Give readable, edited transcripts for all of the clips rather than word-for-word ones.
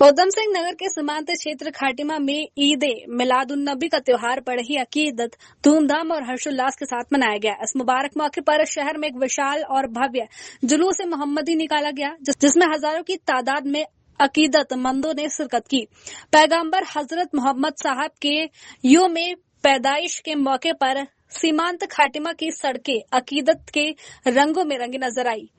ऊधम सिंह नगर के सीमांत क्षेत्र खाटिमा में ईद मिलादुन्नबी का त्योहार बड़े ही अकीदत, धूमधाम और हर्षोल्लास के साथ मनाया गया। इस मुबारक मौके पर शहर में एक विशाल और भव्य जुलूस मोहम्मदी निकाला गया, जिसमें हजारों की तादाद में अकीदतमंदों ने शिरकत की। पैगंबर हजरत मोहम्मद साहब के यौम पैदाइश के मौके पर सीमांत खाटिमा की सड़कें अकीदत के रंगों में रंगी नजर आई।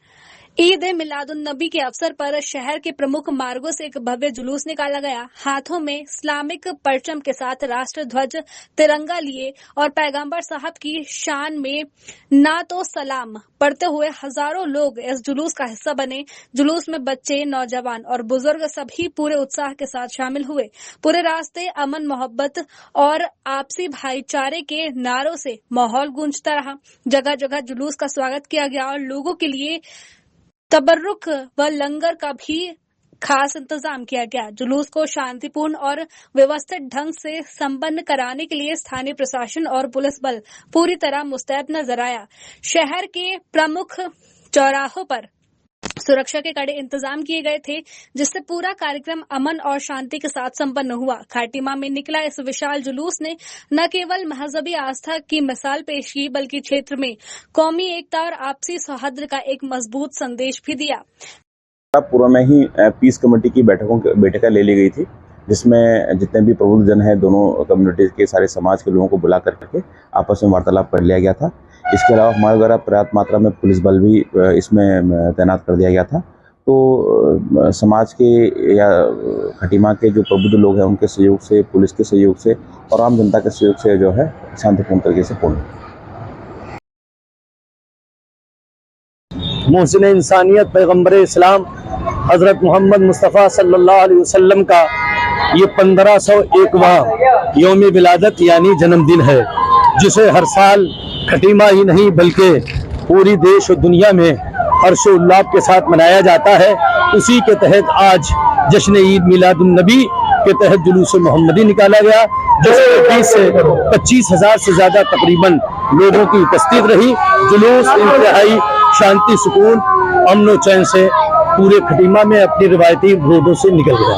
ईद मिलादुन्नबी के अवसर पर शहर के प्रमुख मार्गों से एक भव्य जुलूस निकाला गया। हाथों में इस्लामिक परचम के साथ राष्ट्र ध्वज तिरंगा लिए और पैगंबर साहब की शान में नातो सलाम पढ़ते हुए हजारों लोग इस जुलूस का हिस्सा बने। जुलूस में बच्चे, नौजवान और बुजुर्ग सभी पूरे उत्साह के साथ शामिल हुए। पूरे रास्ते अमन, मोहब्बत और आपसी भाईचारे के नारों से माहौल गूंजता रहा। जगह जगह जुलूस का स्वागत किया गया और लोगों के लिए तबर्रुक व लंगर का भी खास इंतजाम किया गया। जुलूस को शांतिपूर्ण और व्यवस्थित ढंग से संपन्न कराने के लिए स्थानीय प्रशासन और पुलिस बल पूरी तरह मुस्तैद नजर आया। शहर के प्रमुख चौराहों पर सुरक्षा के कड़े इंतजाम किए गए थे, जिससे पूरा कार्यक्रम अमन और शांति के साथ संपन्न हुआ। खाटिमा में निकला इस विशाल जुलूस ने न केवल मजहबी आस्था की मिसाल पेश की, बल्कि क्षेत्र में कौमी एकता और आपसी सौहार्द का एक मजबूत संदेश भी दिया। पूर्व में ही पीस कमेटी की बैठकें ले ली गई थी, जिसमें जितने भी प्रबुद्ध जन है, दोनों कम्युनिटीज के सारे समाज के लोगों को बुला करके आपस में वार्तालाप कर लिया गया था। इसके अलावा हमारे द्वारा पर्याप्त मात्रा में पुलिस बल भी इसमें तैनात कर दिया गया था। तो समाज के या खटीमा के जो प्रबुद्ध लोग हैं, उनके सहयोग से, पुलिस के सहयोग से और आम जनता के सहयोग से जो है शांतिपूर्ण तरीके से पूर्ण। मोहसिन इंसानियत पैगंबर इस्लाम हजरत मोहम्मद मुस्तफ़ा सल्लल्लाहु अलैहि वसल्लम का ये 1501वां यौम विलादत यानी जन्मदिन है, जिसे हर साल खटीमा ही नहीं बल्कि पूरी देश और दुनिया में हर्षोल्लास के साथ मनाया जाता है। उसी के तहत आज जश्न ईद मिलादुन्नबी के तहत जुलूस मोहम्मदी निकाला गया, जिसमें 20 से 25 हजार से ज्यादा तकरीबन लोगों की उपस्थित रही। जुलूस इंतहाई शांति, सुकून, अमन और चैन से पूरे खटीमा में अपनी रिवायती रोडों से निकल गया।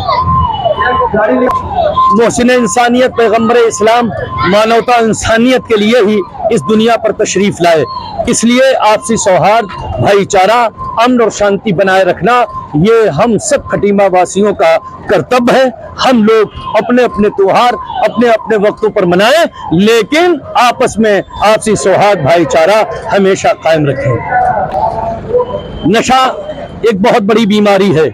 मोहसिन इंसानियत पैगंबर इस्लाम मानवता इंसानियत के लिए ही इस दुनिया पर तशरीफ लाए, इसलिए आपसी सौहार्द, भाईचारा, अमन और शांति बनाए रखना ये हम सब खटीमा वासियों का कर्तव्य है। हम लोग अपने अपने त्योहार अपने अपने वक्तों पर मनाएं, लेकिन आपस में आपसी सौहार्द, भाईचारा हमेशा कायम रखें। नशा एक बहुत बड़ी बीमारी है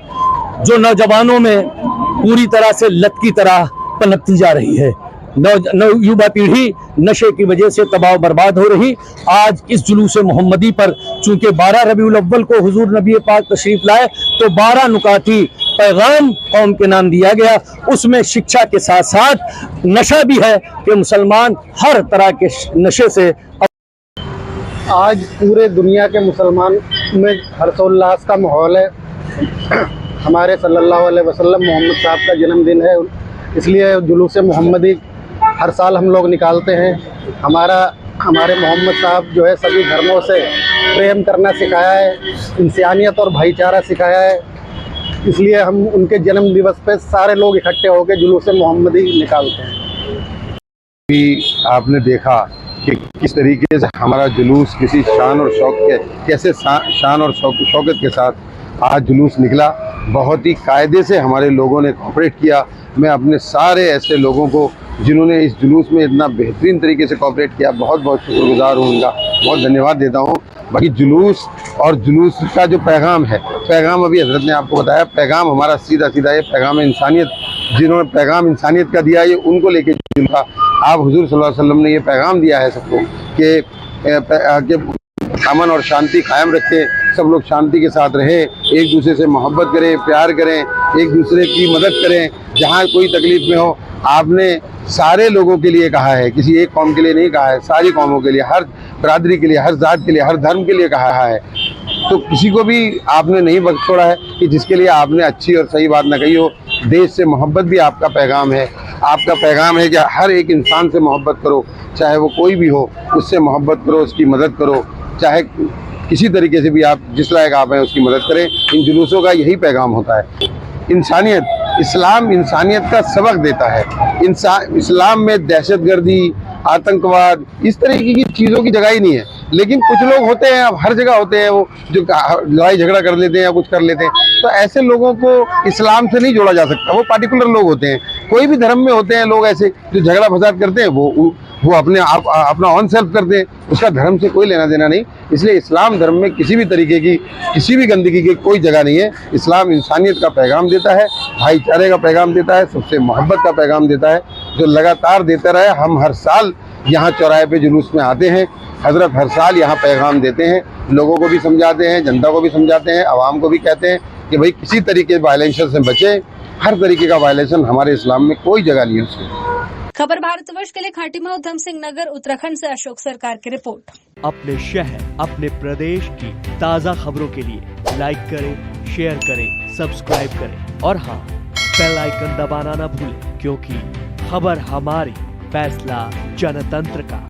जो नौजवानों में पूरी तरह से लत की तरह पनपती जा रही है। युवा पीढ़ी नशे की वजह से तबाह बर्बाद हो रही। आज इस जुलूस मोहम्मदी पर चूंकि 12 रबीउल अव्वल को हुजूर नबी पाक तशरीफ लाए, तो 12 नुकाती पैगाम कौम के नाम दिया गया। उसमें शिक्षा के साथ साथ नशा भी है कि मुसलमान हर तरह के नशे से। आज पूरे दुनिया के मुसलमान में हर्षोल्लास का माहौल है। हमारे सल्लल्लाहु अलैहि वसल्लम मोहम्मद साहब का जन्मदिन है, इसलिए जुलूस मोहम्मदी हर साल हम लोग निकालते हैं। हमारे मोहम्मद साहब जो है सभी धर्मों से प्रेम करना सिखाया है, इंसानियत और भाईचारा सिखाया है, इसलिए हम उनके जन्म दिवस पे सारे लोग इकट्ठे होकर जुलूस मोहम्मदी निकालते हैं। आपने देखा कि किस तरीके से हमारा जुलूस किसी शान और शौक के कैसे शान और शौकत के साथ आज जुलूस निकला। बहुत ही कायदे से हमारे लोगों ने कोऑपरेट किया। मैं अपने सारे ऐसे लोगों को जिन्होंने इस जुलूस में इतना बेहतरीन तरीके से कोऑपरेट किया, बहुत बहुत शुक्रगुजार हूँ उनका, बहुत धन्यवाद देता हूँ। बाकी जुलूस और जुलूस का जो पैगाम है, पैगाम अभी हजरत ने आपको बताया, पैगाम हमारा सीधा सीधा ये पैगाम इंसानियत, जिन्होंने पैगाम इंसानियत का दिया ये उनको लेके जुलूस। आप हुजूर सल्लल्लाहु अलैहि वसल्लम ने ये पैगाम दिया है सबको कि अमन और शांति कायम रखें, सब लोग शांति के साथ रहें, एक दूसरे से मोहब्बत करें, प्यार करें, एक दूसरे की मदद करें। जहाँ कोई तकलीफ में हो, आपने सारे लोगों के लिए कहा है, किसी एक कौम के लिए नहीं कहा है, सारी कौमों के लिए, हर बरादरी के लिए, हर जात के लिए, हर धर्म के लिए कहा है। तो किसी को भी आपने नहीं बख्श छोड़ा है कि जिसके लिए आपने अच्छी और सही बात न कही हो। देश से मोहब्बत भी आपका पैगाम है। आपका पैगाम है कि हर एक इंसान से मोहब्बत करो, चाहे वो कोई भी हो, उससे मोहब्बत करो, उसकी मदद करो, चाहे किसी तरीके से भी आप जिस लायक आप हैं उसकी मदद करें। इन जुलूसों का यही पैगाम होता है। इंसानियत इस्लाम इंसानियत का सबक देता है। इस्लाम में दहशतगर्दी, आतंकवाद, इस तरीके की चीज़ों की जगह ही नहीं है। लेकिन कुछ लोग होते हैं, अब हर जगह होते हैं, वो जो लड़ाई झगड़ा कर लेते हैं या कुछ कर लेते हैं, तो ऐसे लोगों को इस्लाम से नहीं जोड़ा जा सकता। वो पार्टिकुलर लोग होते हैं, कोई भी धर्म में होते हैं लोग ऐसे जो झगड़ा फसाद करते हैं, वो अपने आप अपना ऑन सेल्फ करते हैं, उसका धर्म से कोई लेना देना नहीं। इसलिए इस्लाम धर्म में किसी भी तरीके की, किसी भी गंदगी की कोई जगह नहीं है। इस्लाम इंसानियत का पैगाम देता है, भाईचारे का पैगाम देता है, सबसे मोहब्बत का पैगाम देता है, जो लगातार देता रहे। हम हर साल यहाँ चौराहे पे जुलूस में आते हैं, हजरत हर साल यहाँ पैगाम देते हैं, लोगों को भी समझाते हैं, जनता को भी समझाते हैं, आवाम को भी कहते हैं कि भाई किसी तरीके वायलेशन से बचें। हर तरीके का वायलेशन हमारे इस्लाम में कोई जगह नहीं है उसकी। खबर भारतवर्ष के लिए खाटिमा उधम सिंह नगर उत्तराखंड से अशोक सरकार की रिपोर्ट। अपने शहर, अपने प्रदेश की ताज़ा खबरों के लिए लाइक करें, शेयर करें, सब्सक्राइब करें और हाँ, बेल आइकन दबाना ना भूलें, क्योंकि खबर हमारी, फैसला जनतंत्र का।